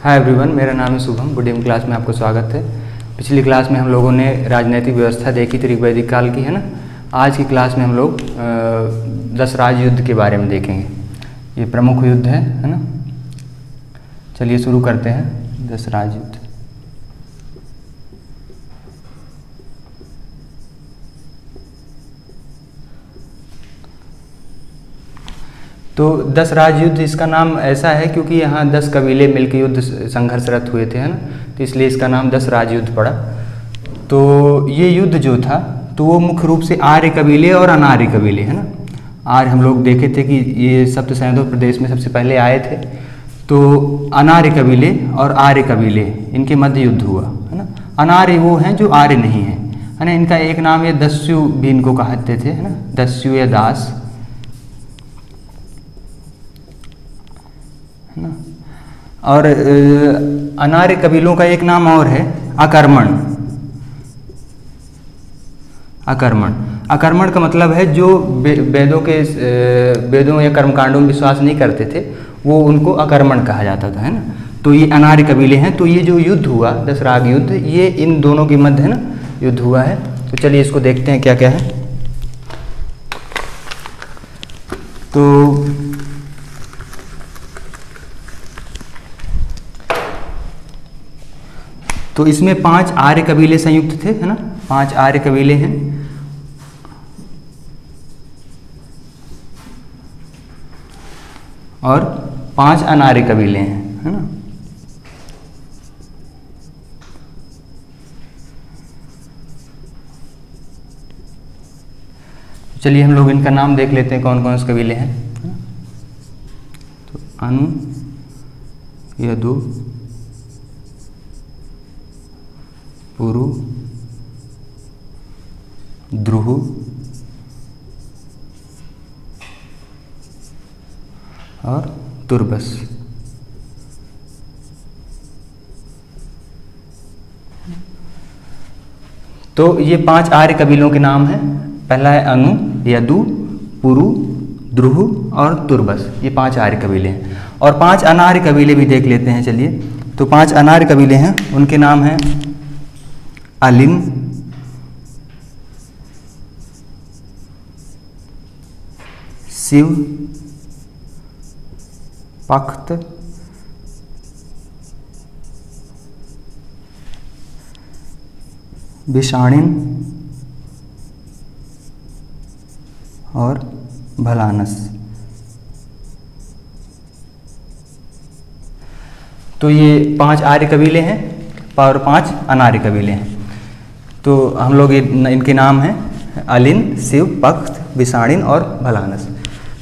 Hi everyone, मेरा नाम है शुभम। गुड इवनिंग क्लास में आपको स्वागत है। पिछली क्लास में हम लोगों ने राजनीतिक व्यवस्था देखी थी ऋग्वैदिक काल की, है ना। आज की क्लास में हम लोग 10 राज युद्ध के बारे में देखेंगे। ये प्रमुख युद्ध है ना। चलिए शुरू करते हैं 10 राज युद्ध। तो 10 राज युद्ध, इसका नाम ऐसा है क्योंकि यहाँ 10 कबीले मिलकर युद्ध संघर्षरत हुए थे, है ना। तो इसलिए इसका नाम 10 राज युद्ध पड़ा। तो ये युद्ध जो था तो वो मुख्य रूप से आर्य कबीले और अनार्य कबीले, है ना। आर्य हम लोग देखे थे कि ये सप्त सैंधव प्रदेश में सबसे पहले आए थे। तो अनार्य कबीले और आर्य कबीले, इनके मध्य युद्ध हुआ, है ना। अनार्य वो हैं जो आर्य नहीं हैं, है ना। इनका एक नाम ये दस्यु भी इनको कहते थे, है ना। दस्यु या दास, ना। और अनार्य कबीलों का एक नाम और है अकर्मण। अकर्मण अकर्मण का मतलब है जो वेदों या कर्मकांडों में विश्वास नहीं करते थे, वो उनको अकर्मण कहा जाता था, है ना। तो ये अनार्य कबीले हैं। तो ये जो युद्ध हुआ 10 राग युद्ध, ये इन दोनों के मध्य, है ना, युद्ध हुआ है। तो चलिए इसको देखते हैं क्या क्या है। तो इसमें 5 आर्य कबीले संयुक्त थे, है ना। 5 आर्य कबीले हैं और 5 अनार्य कबीले हैं, है ना। चलिए हम लोग इनका नाम देख लेते हैं, कौन कौन से कबीले हैं। तो अनु, यदु, पुरु, द्रुहु, और तुर्बस। तो ये 5 आर्य कबीलों के नाम हैं। पहला है अनु, यदु, पुरु, द्रुहु और तुर्बस। ये 5 आर्य कबीले हैं। और 5 अनार्य कबीले भी देख लेते हैं। चलिए, तो 5 अनार्य कबीले हैं, उनके नाम हैं अलिन, शिव, पख्त, विषाणिन और भलानस। तो ये 5 आर्य कबीले हैं और 5 अनार्य कबीले हैं। तो हम लोग इनके नाम हैं अलिन, शिव, पख्त, विषाणिन और भलानस।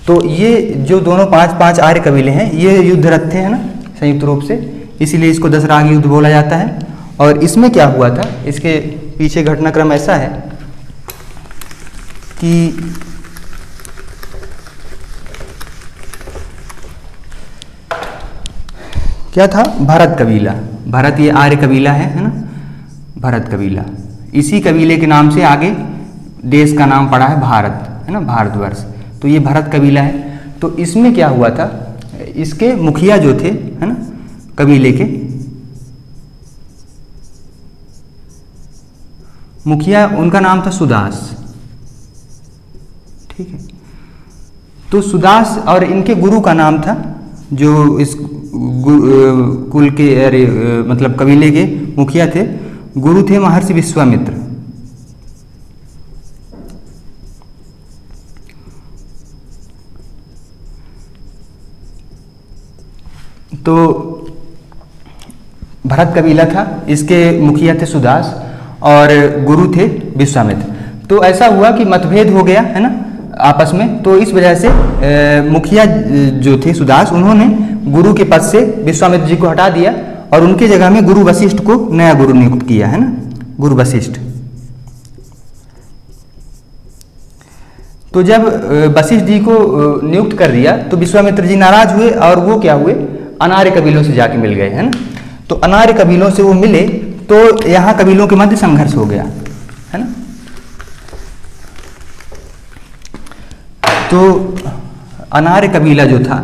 तो ये जो दोनों 5 आर्य कबीले हैं, ये युद्धरत थे, है ना, संयुक्त रूप से। इसीलिए इसको 10 राग युद्ध बोला जाता है। और इसमें क्या हुआ था, इसके पीछे घटनाक्रम ऐसा है कि क्या था, भरत कबीला। भरत ये आर्य कबीला है ना, भरत कबीला। इसी कबीले के नाम से आगे देश का नाम पड़ा है भारत, है ना, भारतवर्ष। तो ये भरत कबीला है। तो इसमें क्या हुआ था, इसके मुखिया जो थे, है ना, कबीले के मुखिया, उनका नाम था सुदास। ठीक है। तो सुदास और इनके गुरु का नाम था, जो इस कुल के मतलब कबीले के मुखिया थे, गुरु थे महर्षि विश्वामित्र। तो भरत कबीला था, इसके मुखिया थे सुदास और गुरु थे विश्वामित्र। तो ऐसा हुआ कि मतभेद हो गया, है ना, आपस में। तो इस वजह से मुखिया जो थे सुदास, उन्होंने गुरु के पद से विश्वामित्र जी को हटा दिया और उनके जगह में गुरु वशिष्ठ को नया गुरु नियुक्त किया, है ना, गुरु वशिष्ठ। तो जब वशिष्ठ जी को नियुक्त कर दिया तो विश्वामित्र जी नाराज हुए और वो क्या हुए, अनार्य कबीलों से जाके मिल गए, है ना। तो अनार्य कबीलों से वो मिले तो यहाँ कबीलों के मध्य संघर्ष हो गया, है ना। तो अनार्य कबीला जो था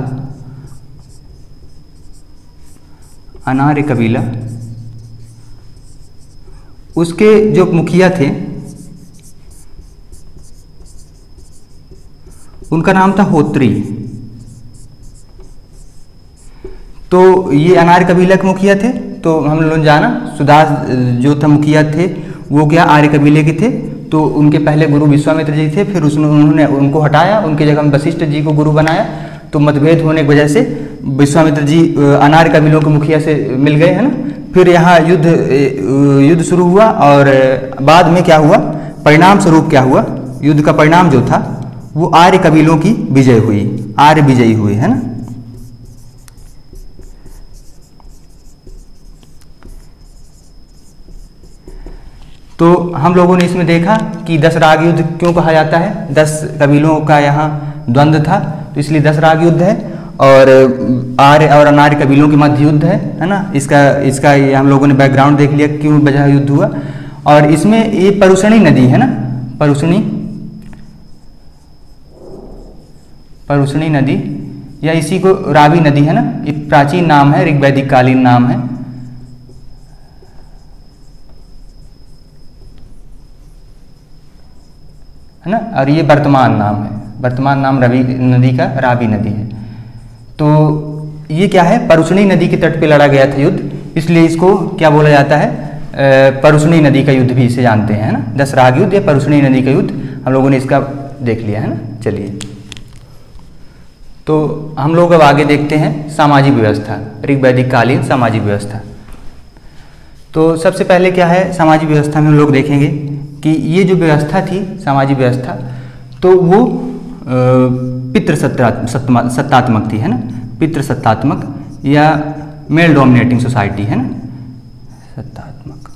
अनार्य कबीला, उसके जो मुखिया थे उनका नाम था होत्री। तो ये अनार्य कबीला के मुखिया थे। तो हम लोगों ने जाना सुदास जो था मुखिया थे वो क्या आर्य कबीले के थे। तो उनके पहले गुरु विश्वामित्र जी थे, फिर उन्होंने उनको हटाया, उनकी जगह में वशिष्ठ जी को गुरु बनाया। तो मतभेद होने की वजह से विश्वामित्र जी अनार्य कबीलों के मुखिया से मिल गए, है ना। फिर यहाँ युद्ध शुरू हुआ और बाद में क्या हुआ, परिणाम स्वरूप क्या हुआ, युद्ध का परिणाम जो था वो आर्य कबीलों की विजय हुई, आर्य विजयी हुए, है ना। तो हम लोगों ने इसमें देखा कि 10 राग युद्ध क्यों कहा जाता है। 10 कबीलों का यहाँ द्वंद्व था, तो इसलिए 10 राग युद्ध है। और आर्य और अनार्य कबीलों के मध्य युद्ध है ना। इसका ये हम लोगों ने बैकग्राउंड देख लिया क्यों वजह युद्ध हुआ। और इसमें ये परुषणी नदी है ना, परुषणी नदी या इसी को रावी नदी है ना, ये प्राचीन नाम है, ऋग्वैदिक कालीन नाम है। ना। और ये वर्तमान नाम है, वर्तमान नाम रवि नदी का रावी नदी है। तो ये क्या है, परुषणी नदी के तट पे लड़ा गया था युद्ध, इसलिए इसको क्या बोला जाता है, परुषणी नदी का युद्ध भी इसे जानते हैं, है ना। 10 राग युद्ध या परुषणी नदी का युद्ध हम लोगों ने इसका देख लिया, है ना। चलिए तो हम लोग अब आगे देखते हैं सामाजिक व्यवस्था, ऋग्वैदिक कालीन सामाजिक व्यवस्था। तो सबसे पहले क्या है सामाजिक व्यवस्था में हम लोग देखेंगे कि ये जो व्यवस्था थी सामाजिक व्यवस्था, तो वो पितृसत्तात्मक थी, है ना। पितृसत्तात्मक या मेल डोमिनेटिंग सोसाइटी, है ना, सत्तात्मक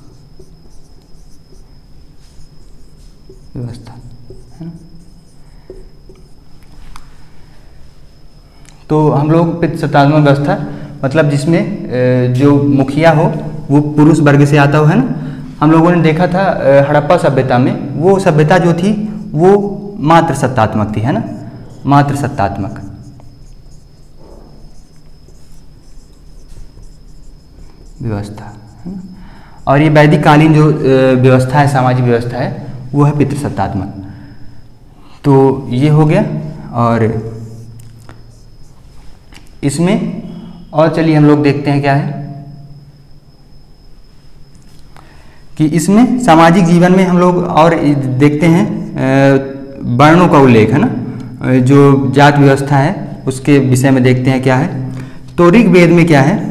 व्यवस्था, है ना। तो हम लोग पितृसत्तात्मक व्यवस्था मतलब जिसमें जो मुखिया हो वो पुरुष वर्ग से आता हो, है ना। हम लोगों ने देखा था हड़प्पा सभ्यता में, वो सभ्यता जो थी वो मात्र सत्तात्मक थी, है ना, मात्र सत्तात्मक। व्यवस्था, है ना। और ये वैदिक कालीन जो व्यवस्था है, सामाजिक व्यवस्था है, वो है पितृसत्तात्मक। तो ये हो गया। और इसमें और चलिए हम लोग देखते हैं क्या है कि इसमें सामाजिक जीवन में हम लोग और देखते हैं वर्णों का उल्लेख, है ना। जो जात व्यवस्था है उसके विषय में देखते हैं क्या है। तो ऋग्वेद में क्या है,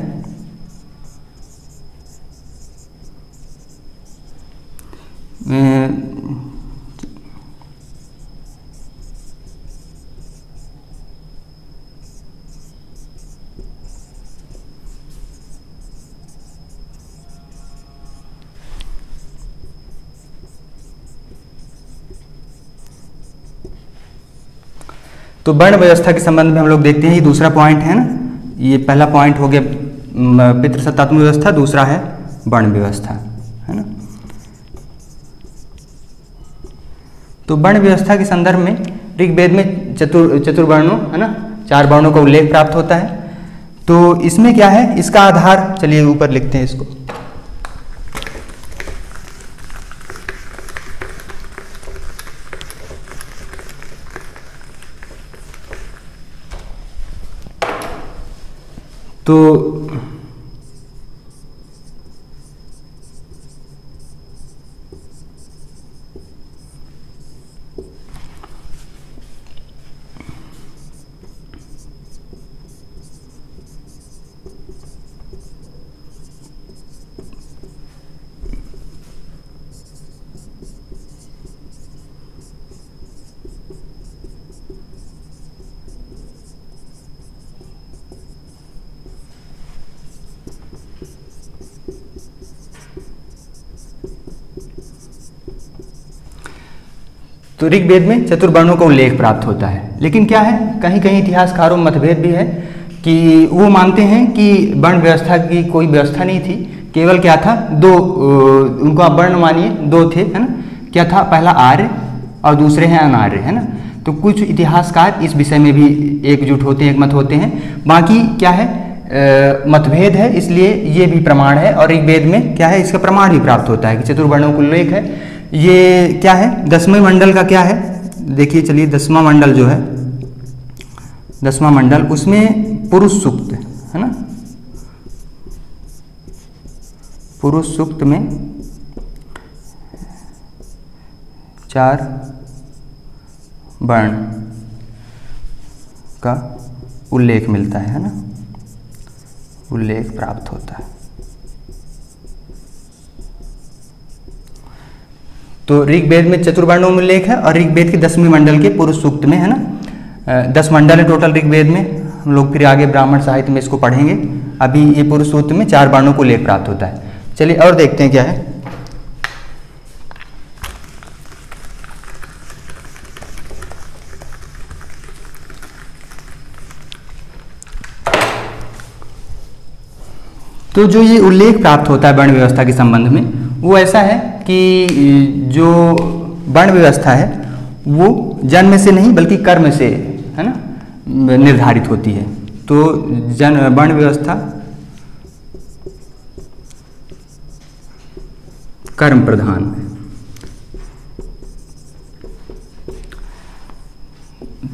तो वर्ण व्यवस्था के संबंध में हम लोग देखते हैं, ये दूसरा पॉइंट है ना। ये पहला पॉइंट हो गया पितृसत्तात्मक व्यवस्था, दूसरा है वर्ण व्यवस्था, है ना। तो वर्ण व्यवस्था के संदर्भ में ऋग्वेद में चतुर्वर्णों, है ना, 4 वर्णों का उल्लेख प्राप्त होता है। तो इसमें क्या है, इसका आधार चलिए ऊपर लिखते हैं इसको। तो तो ऋग्वेद में चतुर्वर्णों का उल्लेख प्राप्त होता है। लेकिन क्या है, कहीं कहीं इतिहासकारों में मतभेद भी है कि वो मानते हैं कि वर्ण व्यवस्था की कोई व्यवस्था नहीं थी, केवल क्या था, 2 उनको आप वर्ण मानिए, 2 थे, है ना। क्या था, पहला आर्य और दूसरे हैं अनार्य, है ना। तो कुछ इतिहासकार इस विषय में भी एकजुट होते हैं, एकमत होते हैं। बाकी क्या है, मतभेद है, इसलिए ये भी प्रमाण है। और ऋग्वेद में क्या है, इसका प्रमाण भी प्राप्त होता है कि चतुर्वर्णों का उल्लेख है। ये क्या है, 10वें मंडल का क्या है, देखिए चलिए 10वां मंडल जो है, 10वां मंडल उसमें पुरुष सूक्त है ना, पुरुष सूक्त में 4 वर्ण का उल्लेख मिलता है ना, उल्लेख प्राप्त होता है। तो ऋग्वेद में चतुर्वर्णों में उल्लेख है और ऋग्वेद के 10वें मंडल के पुरुष सूक्त में है ना, 10 मंडल है टोटल ऋग्वेद में। हम लोग फिर आगे ब्राह्मण साहित्य में इसको पढ़ेंगे। अभी ये पुरुष सूक्त में 4 वर्णों को उल्लेख प्राप्त होता है। चलिए और देखते हैं क्या है। तो जो ये उल्लेख प्राप्त होता है वर्ण व्यवस्था के संबंध में, वो ऐसा है कि जो वर्ण व्यवस्था है वो जन्म से नहीं बल्कि कर्म से है ना निर्धारित होती है। तो वर्ण व्यवस्था कर्म प्रधान है।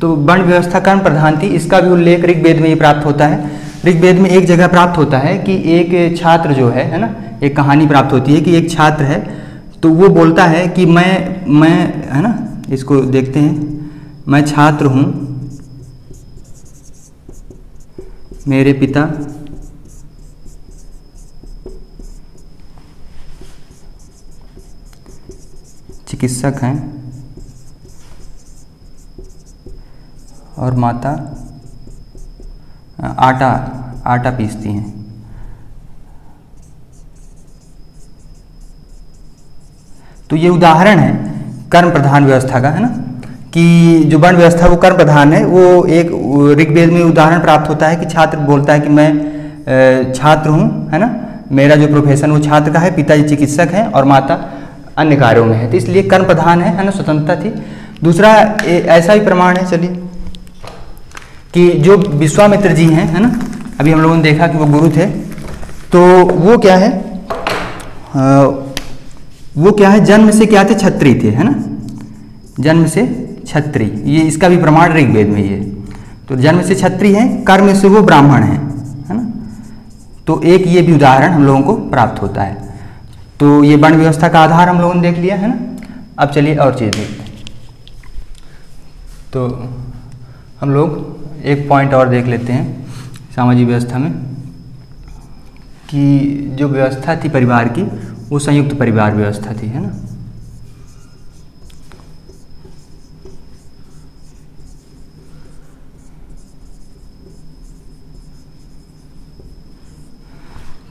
तो वर्ण व्यवस्था कर्म प्रधान थी, इसका भी उल्लेख ऋग्वेद में ही प्राप्त होता है। ऋग्वेद में एक जगह प्राप्त होता है कि एक छात्र जो है ना, एक कहानी प्राप्त होती है कि एक छात्र है, तो वो बोलता है कि मैं है ना, इसको देखते हैं, मैं छात्र हूँ, मेरे पिता चिकित्सक हैं और माता आटा पीसती हैं। तो ये उदाहरण है कर्म प्रधान व्यवस्था का, है ना, कि जो वर्ण व्यवस्था वो कर्म प्रधान है। वो एक ऋग्वेद में उदाहरण प्राप्त होता है कि छात्र बोलता है कि मैं छात्र हूँ, है ना, मेरा जो प्रोफेशन वो छात्र का है, पिताजी चिकित्सक हैं और माता अन्य कार्यों में है। तो इसलिए कर्म प्रधान है ना, स्वतंत्रता थी। दूसरा ऐसा ही प्रमाण है, चलिए, कि जो विश्वामित्र जी हैं, है ना, अभी हम लोगों ने देखा कि वो गुरु थे, तो वो क्या है, जन्म से क्या थे, क्षत्रिय थे, है ना, जन्म से क्षत्रिय। ये इसका भी प्रमाण ऋग्वेद में ही है। तो जन्म से क्षत्रिय हैं, कर्म से वो ब्राह्मण हैं, है ना। तो एक ये भी उदाहरण हम लोगों को प्राप्त होता है। तो ये वर्ण व्यवस्था का आधार हम लोगों ने देख लिया, है ना। अब चलिए और चीज़ देखते हैं। तो हम लोग एक पॉइंट और देख लेते हैं सामाजिक व्यवस्था में, कि जो व्यवस्था थी परिवार की वो संयुक्त परिवार व्यवस्था थी, है ना।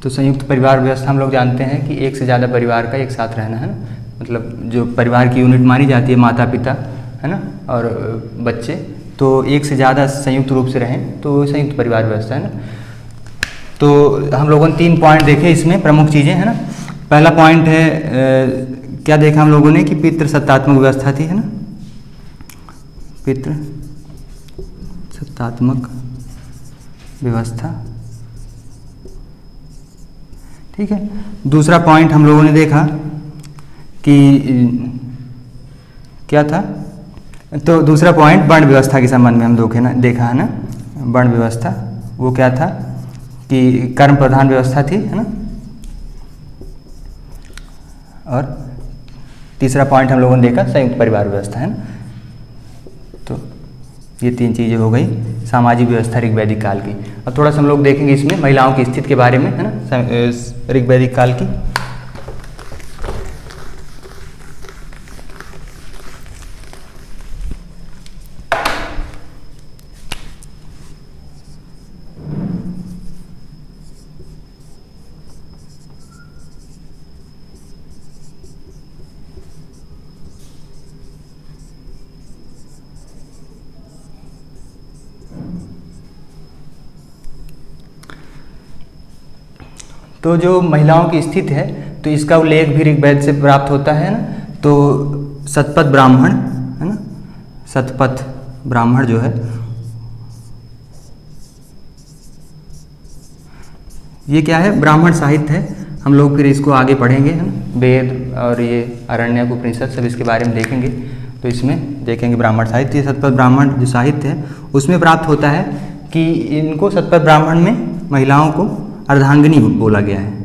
तो संयुक्त परिवार व्यवस्था हम लोग जानते हैं कि एक से ज़्यादा परिवार का एक साथ रहना, है ना, मतलब जो परिवार की यूनिट मानी जाती है माता पिता, है ना, और बच्चे, तो एक से ज़्यादा संयुक्त रूप से रहें तो संयुक्त परिवार व्यवस्था, है ना। तो हम लोगों ने 3 पॉइंट देखे इसमें, प्रमुख चीज़ें, है ना। पहला पॉइंट है क्या देखा हम लोगों ने कि पितृ सत्तात्मक व्यवस्था थी, है ना, पितृ सत्तात्मक व्यवस्था, ठीक है। दूसरा पॉइंट हम लोगों ने देखा कि क्या था, तो दूसरा पॉइंट वर्ण व्यवस्था के संबंध में हम देखा है ना, वर्ण व्यवस्था वो क्या था कि कर्म प्रधान व्यवस्था थी, है ना। और तीसरा पॉइंट हम लोगों ने देखा संयुक्त परिवार व्यवस्था, है ना। तो ये 3 चीज़ें हो गई सामाजिक व्यवस्था ऋग्वैदिक काल की। अब थोड़ा सा हम लोग देखेंगे इसमें महिलाओं की स्थिति के बारे में, है ना, ऋग्वैदिक काल की। तो जो महिलाओं की स्थिति है तो इसका उल्लेख भी ऋग्वेद से प्राप्त होता है ना। तो शतपथ ब्राह्मण, है ना, शतपथ ब्राह्मण जो है ये क्या है, ब्राह्मण साहित्य है। हम लोग फिर इसको आगे पढ़ेंगे, है ना, वेद और ये आरण्यक उपनिषद सब इसके बारे में देखेंगे। तो इसमें देखेंगे ब्राह्मण साहित्य, ये शतपथ ब्राह्मण जो साहित्य है उसमें प्राप्त होता है कि इनको शतपथ ब्राह्मण में महिलाओं को अर्धांगिनी बोला गया है।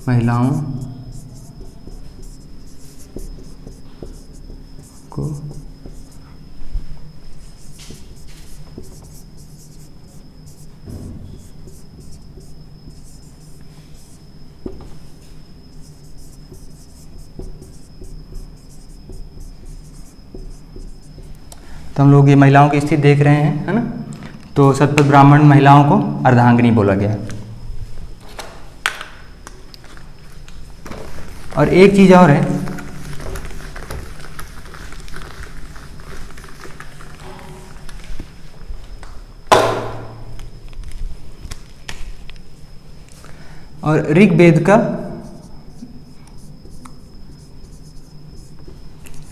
महिलाओं को तो हम लोग ये महिलाओं की स्थिति देख रहे हैं, है ना। तो शतपथ ब्राह्मण महिलाओं को अर्धांगिनी बोला गया। और एक चीज और है, और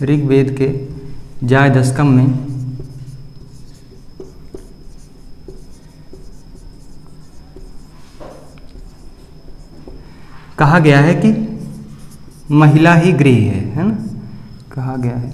ऋग्वेद के जाय दशकम में कहा गया है कि महिला ही गृह है ना, कहा गया है।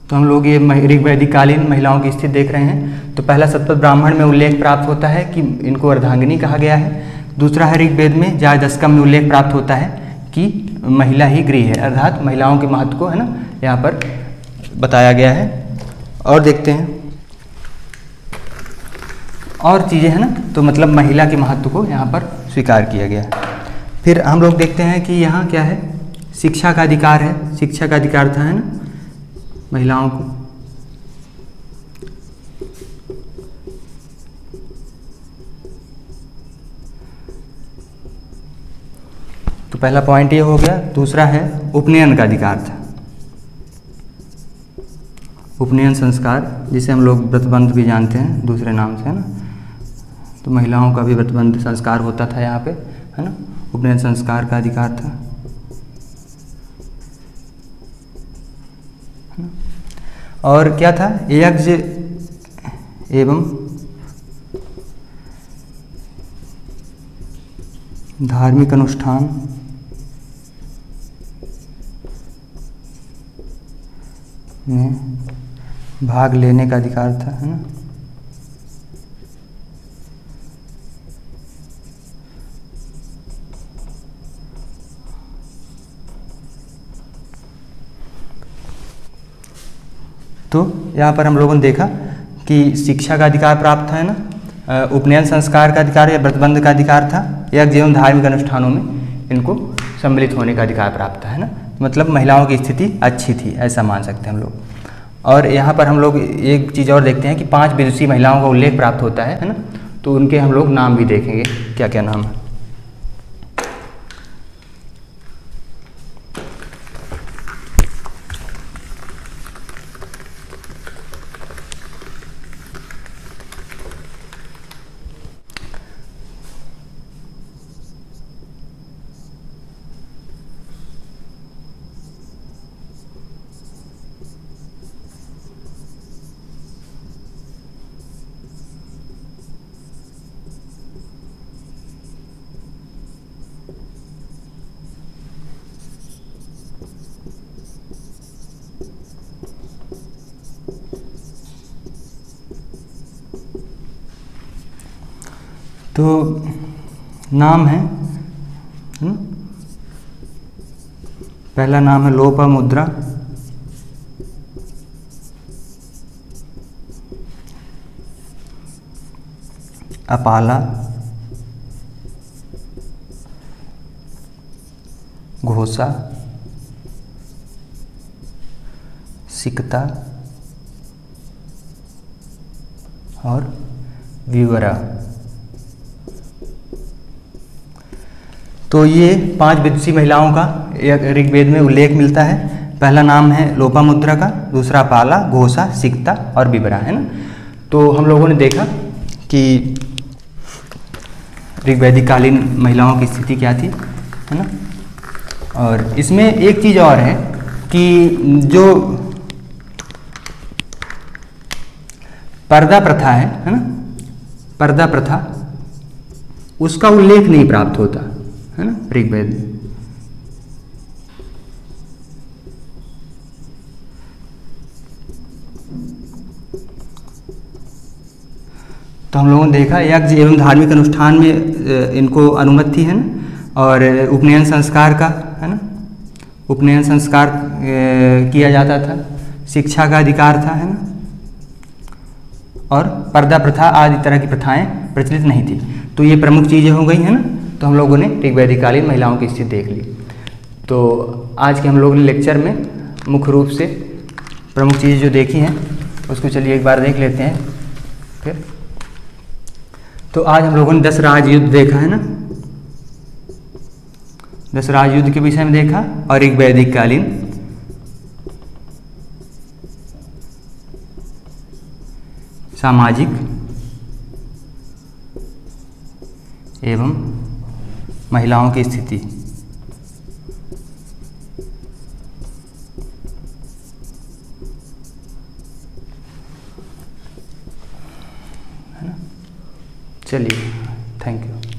तो हम लोग ये ऋग्वैदिक कालीन महिलाओं की स्थिति देख रहे हैं। तो पहला शतपथ ब्राह्मण में उल्लेख प्राप्त होता है कि इनको अर्धांगिनी कहा गया है। दूसरा है ऋग्वेद में जाय दशकम में उल्लेख प्राप्त होता है कि महिला ही गृह है, अर्थात महिलाओं के महत्व को, है ना, यहाँ पर बताया गया है। और देखते हैं और चीज़ें, है ना। तो मतलब महिला के महत्व को यहाँ पर स्वीकार किया गया है। फिर हम लोग देखते हैं कि यहाँ क्या है, शिक्षा का अधिकार है। शिक्षा का अधिकार था, है ना, महिलाओं को। तो पहला पॉइंट ये हो गया। दूसरा है उपनयन का अधिकार था। उपनयन संस्कार, जिसे हम लोग व्रतबंध भी जानते हैं दूसरे नाम से, है ना। तो महिलाओं का भी व्रतबंध संस्कार होता था यहाँ पे, है ना। उपनयन संस्कार का अधिकार था। और क्या था, यज्ञ एवं धार्मिक अनुष्ठान में भाग लेने का अधिकार था, है ना। तो यहाँ पर हम लोगों ने देखा कि शिक्षा का अधिकार प्राप्त था, है ना, उपनयन संस्कार का अधिकार या व्रतबंध का अधिकार था, यज्ञ एवं धार्मिक अनुष्ठानों में इनको सम्मिलित होने का अधिकार प्राप्त था, है ना। मतलब महिलाओं की स्थिति अच्छी थी, ऐसा मान सकते हैं हम लोग। और यहाँ पर हम लोग एक चीज़ और देखते हैं कि 5 विदुषी महिलाओं का उल्लेख प्राप्त होता है ना। तो उनके हम लोग नाम भी देखेंगे, क्या क्या नाम है। तो नाम है ना, पहला नाम है लोपामुद्रा, अपाला, घोषा, सिकता और विवरा। तो ये 5 विदुषी महिलाओं का ऋग्वेद में उल्लेख मिलता है। पहला नाम है लोपामुद्रा का, दूसरा पाला, घोषा, सिकता और विवरा, है ना। तो हम लोगों ने देखा कि ऋग्वैदिक कालीन महिलाओं की स्थिति क्या थी, है ना। और इसमें एक चीज़ और है कि जो पर्दा प्रथा है ना, पर्दा प्रथा, उसका उल्लेख नहीं प्राप्त होता है ना ऋग्वेद में। तो हम लोगों ने देखा यज्ञ एवं धार्मिक अनुष्ठान में इनको अनुमति है ना, और उपनयन संस्कार का है ना, उपनयन संस्कार किया जाता था, शिक्षा का अधिकार था है ना, और पर्दा प्रथा आदि तरह की प्रथाएं प्रचलित नहीं थी। तो ये प्रमुख चीज़ें हो गई हैं ना। तो हम लोगों ने ऋग्वैदिक कालीन महिलाओं की स्थिति देख ली। तो आज के हम लोगों ने लेक्चर में मुख्य रूप से प्रमुख चीज़ें जो देखी हैं उसको चलिए एक बार देख लेते हैं फिर। तो आज हम लोगों ने 10 राजयुद्ध देखा है ना, 10 राजयुद्ध के विषय में देखा, और ऋग्वैदिक कालीन सामाजिक एवं महिलाओं की स्थिति। है ना, चलिए थैंक यू।